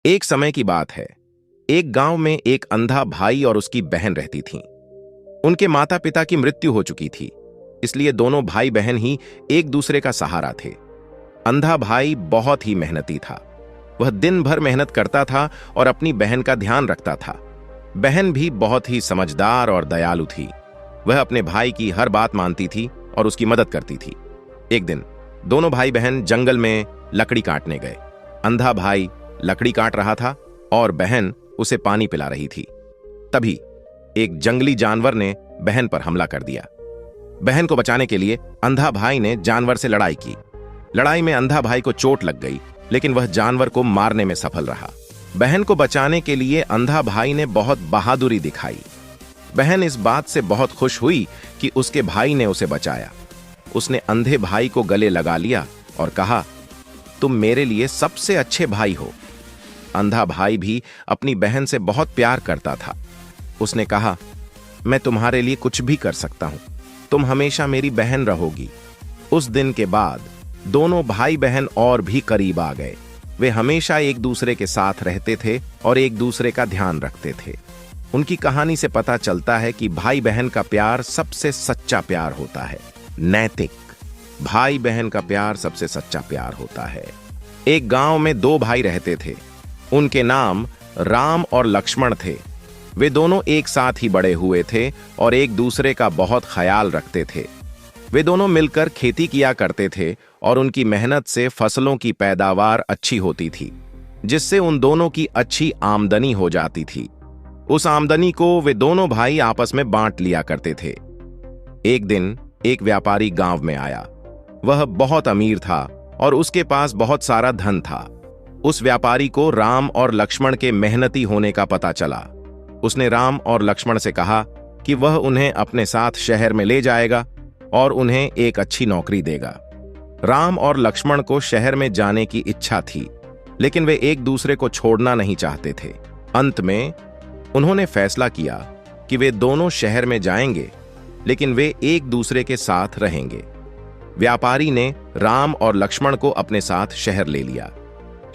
एक समय की बात है। एक गांव में एक अंधा भाई और उसकी बहन रहती थीं। उनके माता पिता की मृत्यु हो चुकी थी, इसलिए दोनों भाई बहन ही एक दूसरे का सहारा थे। अंधा भाई बहुत ही मेहनती था। वह दिन भर मेहनत करता था और अपनी बहन का ध्यान रखता था। बहन भी बहुत ही समझदार और दयालु थी। वह अपने भाई की हर बात मानती थी और उसकी मदद करती थी। एक दिन दोनों भाई बहन जंगल में लकड़ी काटने गए। अंधा भाई लकड़ी काट रहा था और बहन उसे पानी पिला रही थी। तभी एक जंगली जानवर ने बहन पर हमला कर दिया। बहन को बचाने के लिए अंधा भाई ने जानवर से लड़ाई की। लड़ाई में अंधा भाई को चोट लग गई, लेकिन वह जानवर को मारने में सफल रहा। बहन को बचाने के लिए अंधा भाई ने बहुत बहादुरी दिखाई। बहन इस बात से बहुत खुश हुई कि उसके भाई ने उसे बचाया। उसने अंधे भाई को गले लगा लिया और कहा, तुम मेरे लिए सबसे अच्छे भाई हो। अंधा भाई भी अपनी बहन से बहुत प्यार करता था। उसने कहा, मैं तुम्हारे लिए कुछ भी कर सकता हूं, तुम हमेशा मेरी बहन रहोगी। उस दिन के बाद दोनों भाई बहन और भी करीब आ गए। वे हमेशा एक दूसरे के साथ रहते थे और एक दूसरे का ध्यान रखते थे। उनकी कहानी से पता चलता है कि भाई बहन का प्यार सबसे सच्चा प्यार होता है। नैतिक भाई बहन का प्यार सबसे सच्चा प्यार होता है। एक गांव में दो भाई रहते थे। उनके नाम राम और लक्ष्मण थे। वे दोनों एक साथ ही बड़े हुए थे और एक दूसरे का बहुत ख्याल रखते थे। वे दोनों मिलकर खेती किया करते थे और उनकी मेहनत से फसलों की पैदावार अच्छी होती थी, जिससे उन दोनों की अच्छी आमदनी हो जाती थी। उस आमदनी को वे दोनों भाई आपस में बांट लिया करते थे। एक दिन एक व्यापारी गांव में आया। वह बहुत अमीर था और उसके पास बहुत सारा धन था। उस व्यापारी को राम और लक्ष्मण के मेहनती होने का पता चला। उसने राम और लक्ष्मण से कहा कि वह उन्हें अपने साथ शहर में ले जाएगा और उन्हें एक अच्छी नौकरी देगा। राम और लक्ष्मण को शहर में जाने की इच्छा थी, लेकिन वे एक दूसरे को छोड़ना नहीं चाहते थे। अंत में उन्होंने फैसला किया कि वे दोनों शहर में जाएंगे, लेकिन वे एक दूसरे के साथ रहेंगे। व्यापारी ने राम और लक्ष्मण को अपने साथ शहर ले लिया।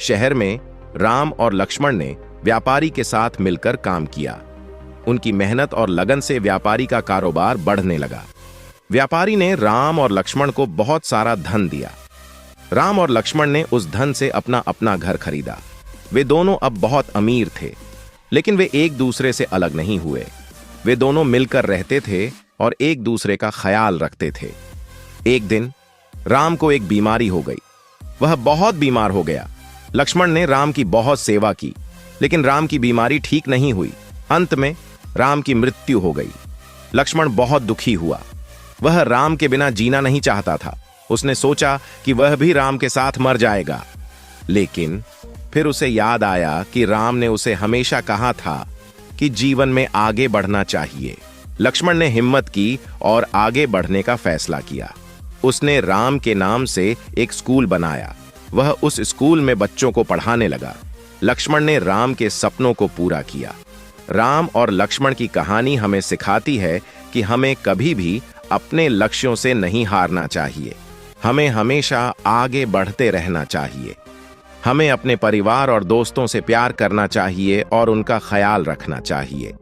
शहर में राम और लक्ष्मण ने व्यापारी के साथ मिलकर काम किया। उनकी मेहनत और लगन से व्यापारी का कारोबार बढ़ने लगा। व्यापारी ने राम और लक्ष्मण को बहुत सारा धन दिया। राम और लक्ष्मण ने उस धन से अपना अपना घर खरीदा। वे दोनों अब बहुत अमीर थे, लेकिन वे एक दूसरे से अलग नहीं हुए। वे दोनों मिलकर रहते थे और एक दूसरे का ख्याल रखते थे। एक दिन राम को एक बीमारी हो गई। वह बहुत बीमार हो गया। लक्ष्मण ने राम की बहुत सेवा की, लेकिन राम की बीमारी ठीक नहीं हुई। अंत में राम की मृत्यु हो गई। लक्ष्मण बहुत दुखी हुआ। वह राम के बिना जीना नहीं चाहता था। उसने सोचा कि वह भी राम के साथ मर जाएगा, लेकिन फिर उसे याद आया कि राम ने उसे हमेशा कहा था कि जीवन में आगे बढ़ना चाहिए। लक्ष्मण ने हिम्मत की और आगे बढ़ने का फैसला किया। उसने राम के नाम से एक स्कूल बनाया। वह उस स्कूल में बच्चों को पढ़ाने लगा। लक्ष्मण ने राम के सपनों को पूरा किया। राम और लक्ष्मण की कहानी हमें सिखाती है कि हमें कभी भी अपने लक्ष्यों से नहीं हारना चाहिए। हमें हमेशा आगे बढ़ते रहना चाहिए। हमें अपने परिवार और दोस्तों से प्यार करना चाहिए और उनका ख्याल रखना चाहिए।